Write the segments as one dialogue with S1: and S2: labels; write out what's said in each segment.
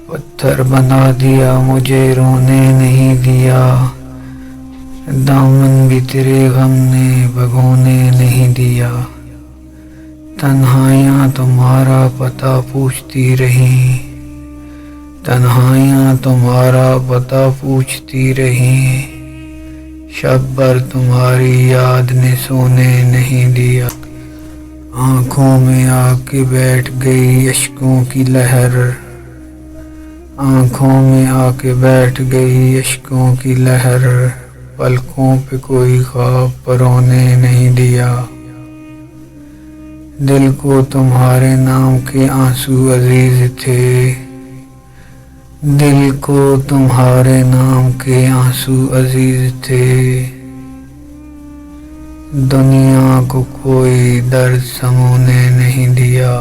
S1: پتھر بنا دیا مجھے رونے نہیں دیا، دامن بھی تیرے غم نے بھگونے نہیں دیا، تنہائیاں تمہارا پتہ پوچھتی رہیں، تنہائیاں تمہارا پتہ پوچھتی رہیں، شب بھر تمہاری یاد نے سونے نہیں دیا، آنکھوں میں آ کے بیٹھ گئی اشکوں کی لہر، آنکھوں میں آ کے بیٹھ گئی اشکوں کی لہر، پلکوں پہ کوئی خواب پرونے نہیں دیا، دل کو تمہارے نام کے آنسو عزیز تھے، دل کو تمہارے نام کے آنسو عزیز تھے، دنیا کو کوئی درد سمونے نہیں دیا،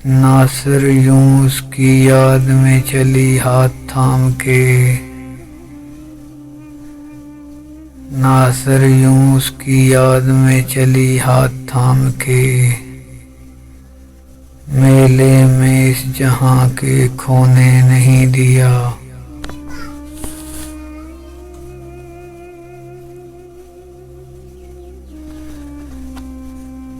S1: ناصر یوں اس کی یاد میں چلی ہاتھ تھام کے، ناصر یوں اس کی یاد میں چلی ہاتھ تھام کے، میلے میں اس جہاں کے کھونے نہیں دیا،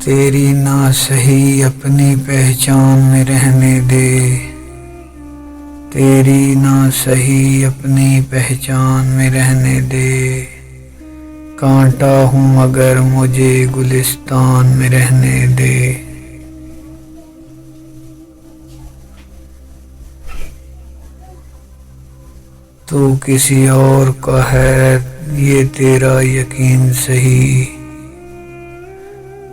S1: تیری نہ سہی اپنی پہچان میں رہنے دے، تیری نہ سہی اپنی پہچان میں رہنے دے، کانٹا ہوں مگر مجھے گلستان میں رہنے دے، تو کسی اور کا ہے یہ تیرا یقین سہی،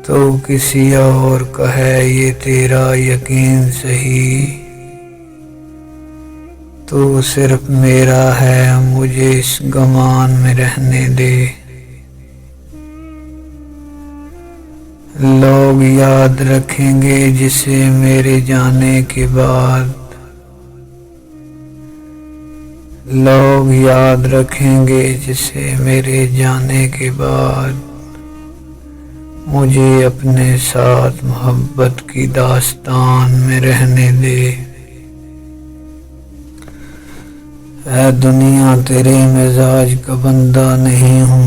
S1: تو کسی اور کا ہے یہ تیرا یقین سہی، تو صرف میرا ہے مجھے اس گمان میں رہنے دے، لوگ یاد رکھیں گے جسے میرے جانے کے بعد، لوگ یاد رکھیں گے جسے میرے جانے کے بعد، مجھے اپنے ساتھ محبت کی داستان میں رہنے دے، اے دنیا تیرے مزاج کا بندہ نہیں ہوں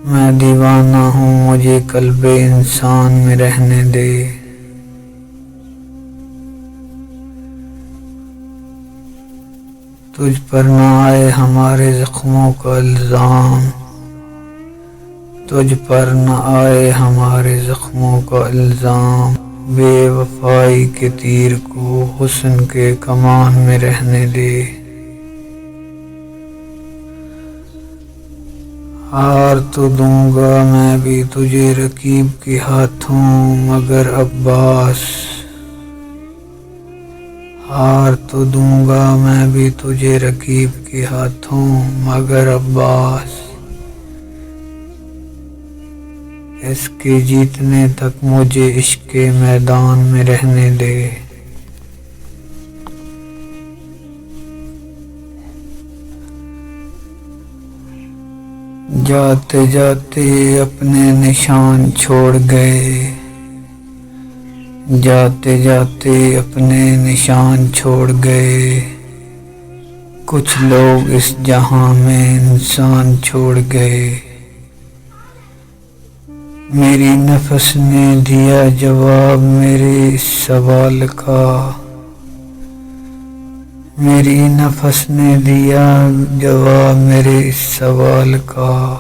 S1: میں دیوانہ ہوں مجھے قلب انسان میں رہنے دے، تجھ پر نہ آئے ہمارے زخموں کا الزام، تجھ پر نہ آئے ہمارے زخموں کا الزام، بے وفائی کے تیر کو حسن کے کمان میں رہنے دے، ہار تو دوں گا میں بھی تجھے رقیب کے ہاتھوں مگر عباس، ہار تو دوں گا میں بھی تجھے رقیب کے ہاتھوں مگر عباس، اس کے جیتنے تک مجھے عشق کے میدان میں رہنے دے، جاتے جاتے اپنے نشان چھوڑ گئے، جاتے جاتے اپنے نشان چھوڑ گئے، کچھ لوگ اس جہاں میں انسان چھوڑ گئے، میری نفس نے دیا جواب میرے اس سوال کا، میری نفس نے دیا جواب میرے اس سوال کا،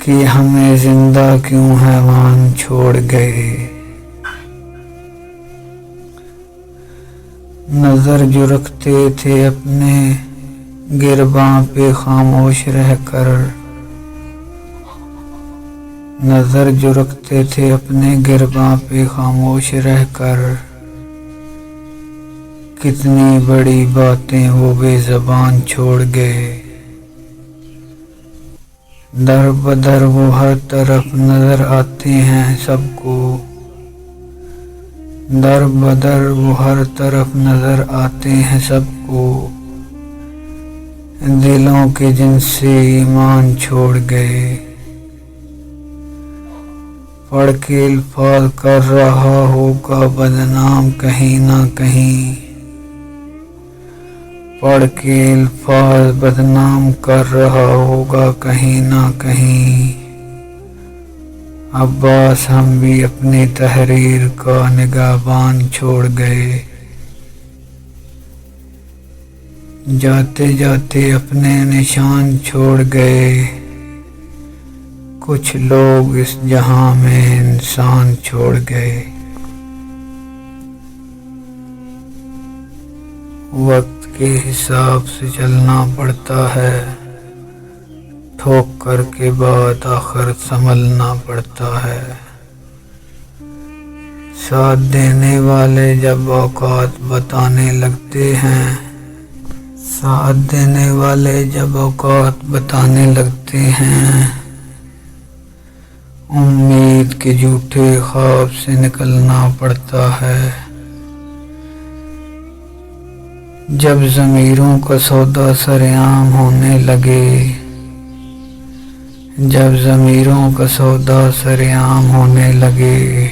S1: کہ ہمیں زندہ کیوں حیوان چھوڑ گئے، نظر جو رکھتے تھے اپنے گرباں پہ خاموش رہ کر، نظر جو رکھتے تھے اپنے گرباں پہ خاموش رہ کر، کتنی بڑی باتیں وہ بے زبان چھوڑ گئے، در بدر وہ ہر طرف نظر آتے ہیں سب کو، در بدر وہ ہر طرف نظر آتے ہیں سب کو، دلوں کے جن سے ایمان چھوڑ گئے، پڑھ کے الفاظ کر رہا ہوگا بدنام کہیں نہ کہیں، پڑھ کے الفاظ بدنام کر رہا ہوگا کہیں نہ کہیں۔ عباس ہم بھی اپنی تحریر کا نگہبان چھوڑ گئے، جاتے جاتے اپنے نشان چھوڑ گئے، کچھ لوگ اس جہاں میں انسان چھوڑ گئے۔ وقت کے حساب سے چلنا پڑتا ہے، ٹھوکر کے بعد آخر سنبھلنا پڑتا ہے۔ ساتھ دینے والے جب اوقات بتانے لگتے ہیں، ساتھ دینے والے جب اوقات بتانے لگتے ہیں، امید کے جھوٹے خواب سے نکلنا پڑتا ہے۔ جب ضمیروں کا سودا سرعام ہونے لگے، جب ضمیروں کا سودا سرعام ہونے لگے،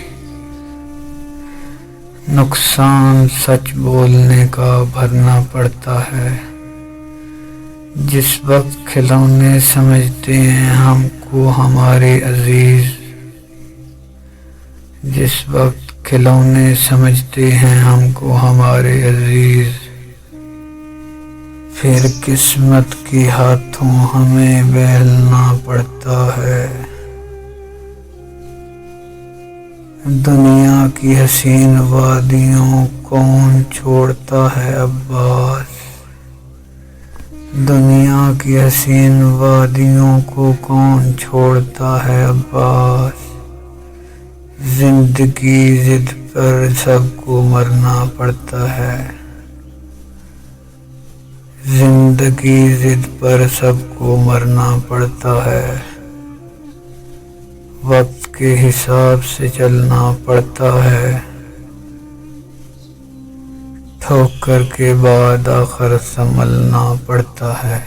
S1: نقصان سچ بولنے کا بھرنا پڑتا ہے۔ جس وقت کھلونے سمجھتے ہیں ہم کو ہمارے عزیز، جس وقت کھلونے سمجھتے ہیں ہم کو ہمارے عزیز، پھر قسمت کے ہاتھوں ہمیں بہلنا پڑتا ہے۔ دنیا کی حسین وادیوں کون چھوڑتا ہے عباس، دنیا کی حسین وادیوں کو کون چھوڑتا ہے عباس، زندگی ضد پر سب کو مرنا پڑتا ہے، زندگی ضد پر سب کو مرنا پڑتا ہے۔ وقت کے حساب سے چلنا پڑتا ہے، ٹھوکر کے بعد آخر سنبھلنا پڑتا ہے۔